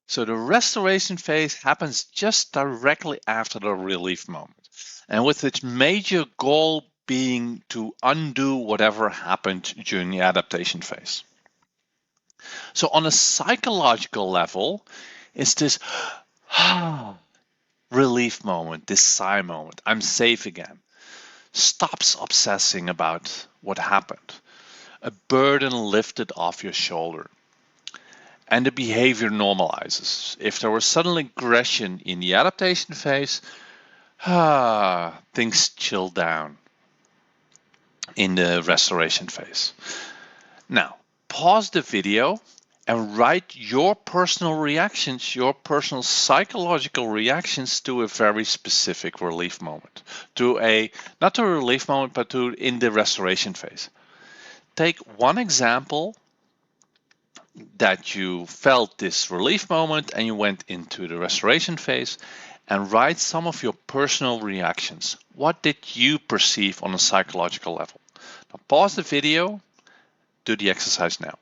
So the restoration phase happens just directly after the relief moment, and with its major goal being to undo whatever happened during the adaptation phase. So on a psychological level, it's this relief moment, this sigh moment. I'm safe again. Stops obsessing about what happened. A burden lifted off your shoulder. And the behavior normalizes. If there was sudden aggression in the adaptation phase, things chill down in the restoration phase. Now, pause the video and write your personal reactions, your personal psychological reactions to a very specific relief moment. Not to a relief moment, but in the restoration phase. Take one example that you felt this relief moment and you went into the restoration phase, and write some of your personal reactions. What did you perceive on a psychological level? Now pause the video, do the exercise now.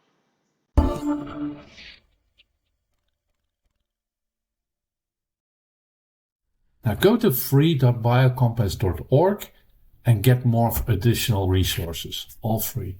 Now go to free.biocompass.org and get more additional resources, all free.